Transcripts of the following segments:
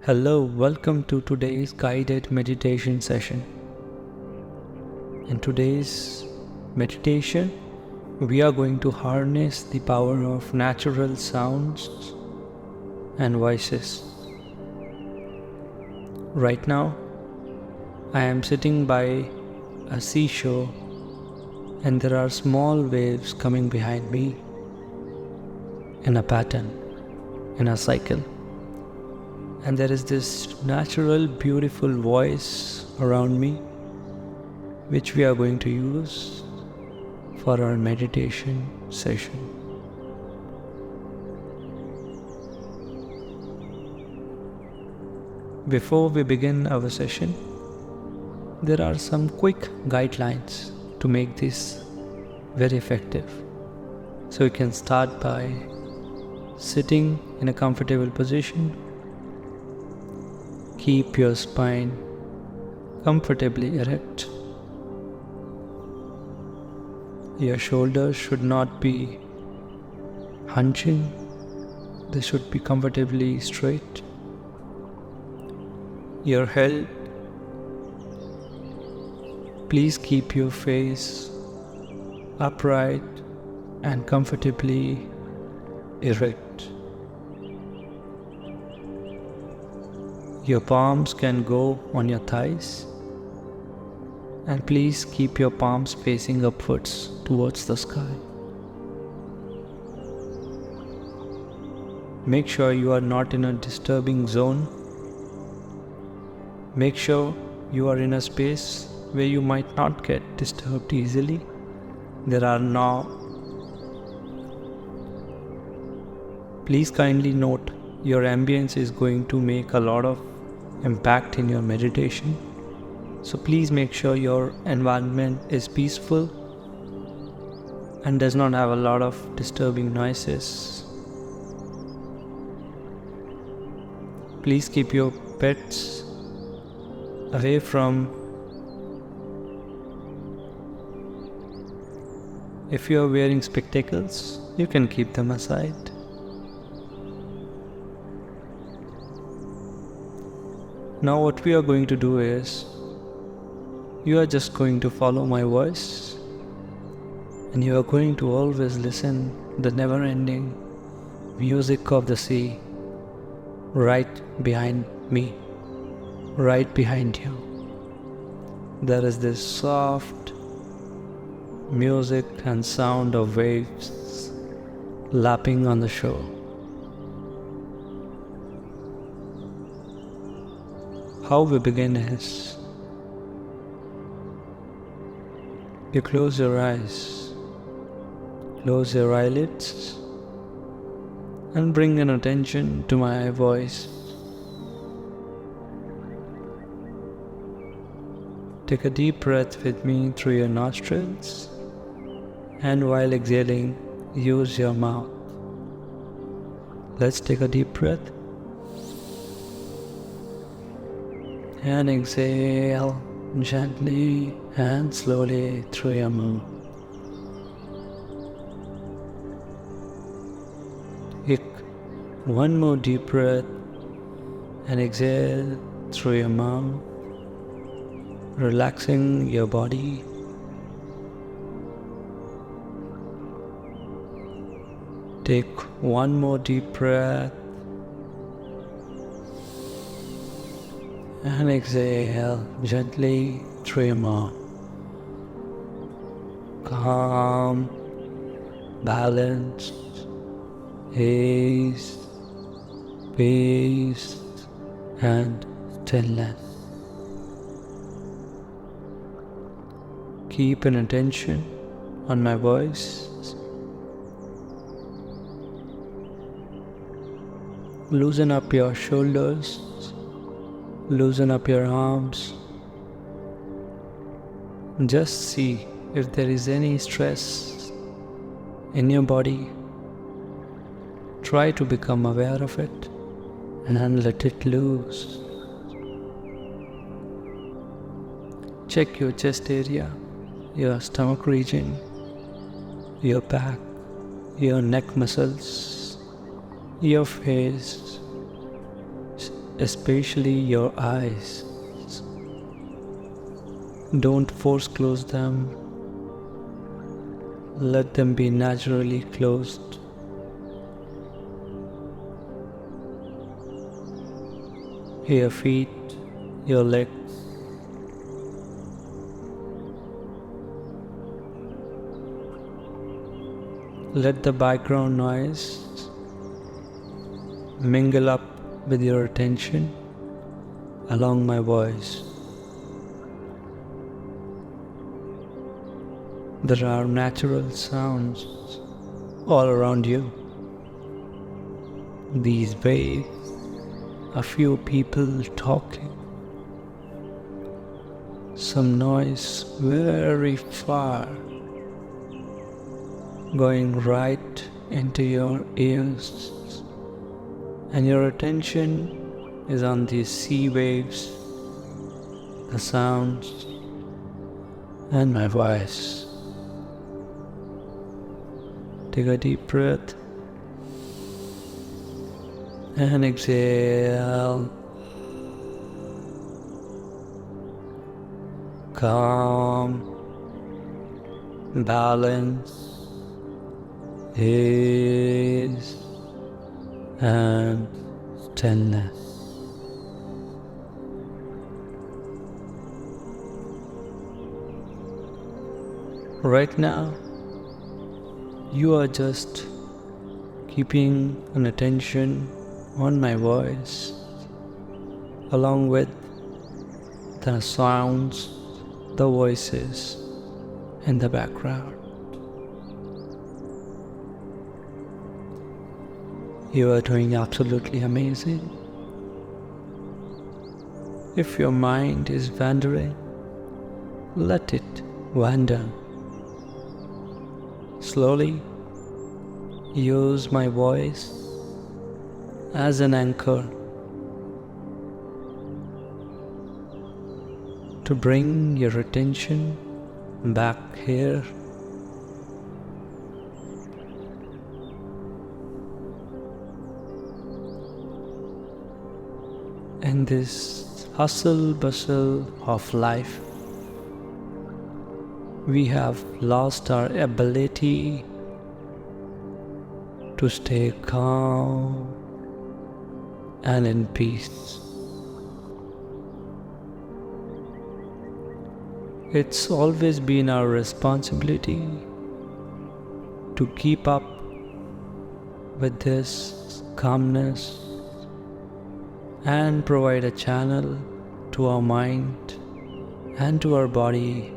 Hello, welcome to today's guided meditation session. In today's meditation, we are going to harness the power of natural sounds and voices. Right now, I am sitting by a seashore and there are small waves coming behind me in a pattern, in a cycle. And there is this natural, beautiful voice around me, which we are going to use for our meditation session. Before we begin our session, there are some quick guidelines to make this very effective. So you can start by sitting in a comfortable position. Keep your spine comfortably erect. Your shoulders should not be hunching, they should be comfortably straight. Your head, please keep your face upright and comfortably erect. Your palms can go on your thighs, and please keep your palms facing upwards towards the sky. Make sure you are not in a disturbing zone. Make sure you are in a space where you might not get disturbed easily. Please kindly note, your ambience is going to make a lot of impact in your meditation. So please make sure your environment is peaceful and does not have a lot of disturbing noises. Please keep your pets away from. If you are wearing spectacles, you can keep them aside. Now what we are going to do is, you are just going to follow my voice and you are going to always listen the never-ending music of the sea right behind me, right behind you. There is this soft music and sound of waves lapping on the shore. How we begin is, you close your eyes, close your eyelids, and bring an attention to my voice. Take a deep breath with me through your nostrils, and while exhaling, use your mouth. Let's take a deep breath. And exhale gently and slowly through your mouth. Take one more deep breath and exhale through your mouth, relaxing your body. Take one more deep breath and exhale gently through your mouth. Calm, balanced, ease, peace, and stillness. Keep an attention on my voice. Loosen up your shoulders. Loosen up your arms. Just see if there is any stress in your body. Try to become aware of it and let it loose. Check your chest area, your stomach region, your back, your neck muscles, your face, especially your eyes. Don't force close them. Let them be naturally closed. Your feet, your legs. Let the background noise mingle up with your attention along my voice. There are natural sounds all around you. These waves, a few people talking, some noise very far, going right into your ears, and your attention is on these sea waves, the sounds, and my voice. Take a deep breath and exhale. Calm, balance, ease, and stillness. Right now, you are just keeping an attention on my voice, along with the sounds, the voices in the background. You are doing absolutely amazing. If your mind is wandering, let it wander. Slowly, use my voice as an anchor to bring your attention back here. In this hustle bustle of life, we have lost our ability to stay calm and in peace. It's always been our responsibility to keep up with this calmness and provide a channel to our mind and to our body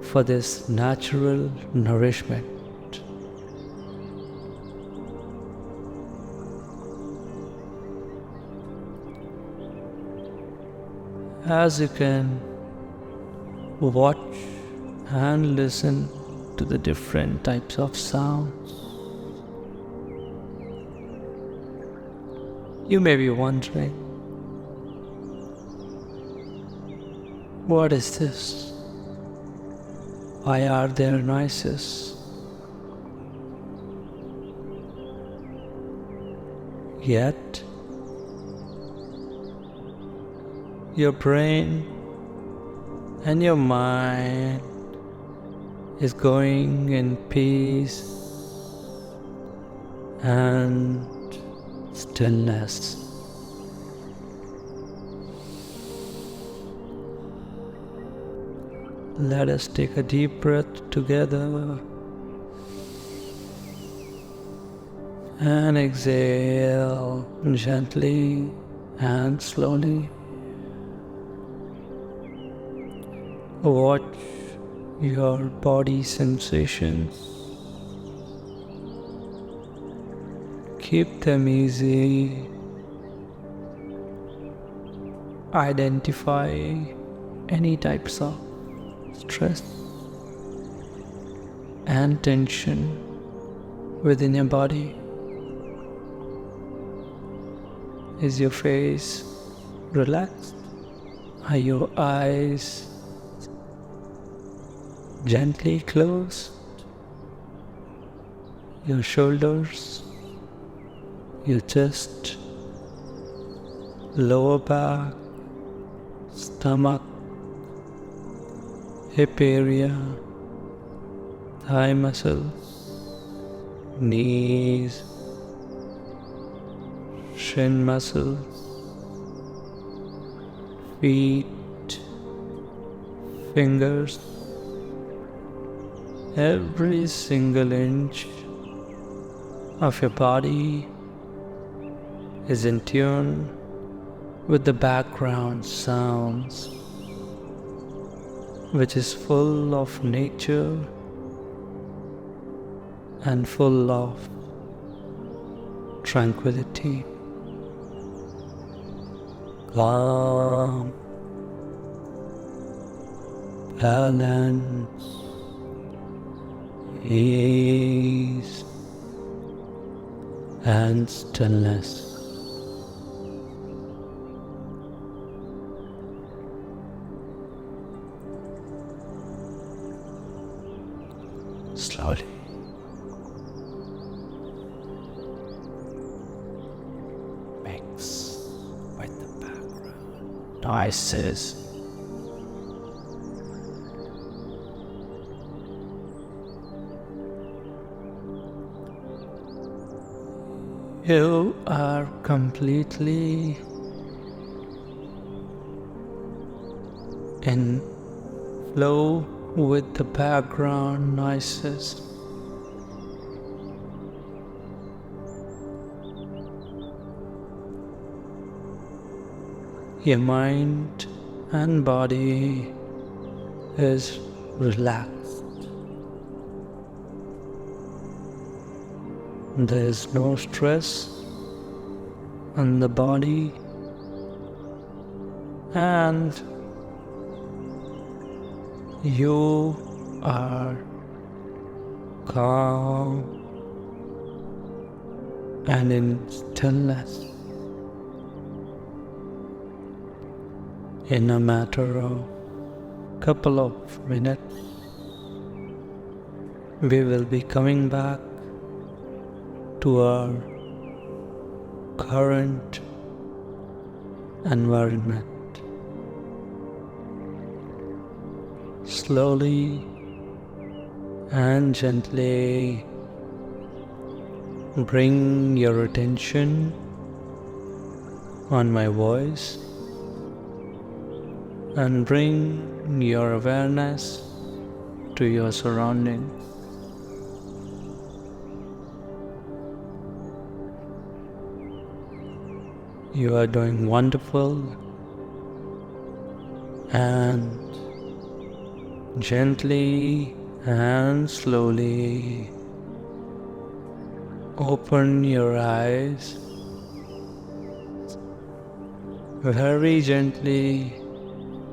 for this natural nourishment. As you can watch and listen to the different types of sounds, you may be wondering, what is this? Why are there noises? Yet, your brain and your mind is going in peace and stillness. Let us take a deep breath together and exhale gently and slowly. Watch your body sensations. Keep them easy. Identify any types of stress and tension within your body. Is your face relaxed? Are your eyes gently closed? Your shoulders, your chest, lower back, stomach, hip area, thigh muscles, knees, shin muscles, feet, fingers. Every single inch of your body is in tune with the background sounds, which is full of nature and full of tranquility, calm, balance, ease, and stillness. Slowly mix with the background noises. You are completely in flow with the background noises. Your mind and body is relaxed. There is no stress on the body, and you are calm and in stillness. In a matter of couple of minutes, we will be coming back to our current environment. Slowly and gently bring your attention on my voice and bring your awareness to your surroundings. You are doing wonderful, and gently and slowly open your eyes. Very gently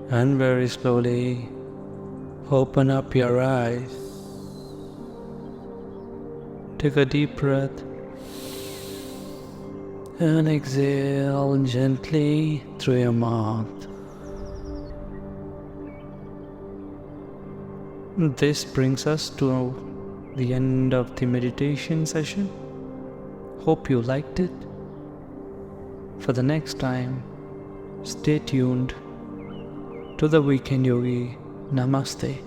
and very slowly open up your eyes. Take a deep breath and exhale gently through your mouth. This brings us to the end of the meditation session. Hope you liked it. For the next time, stay tuned to the Weekend Yogi. Namaste.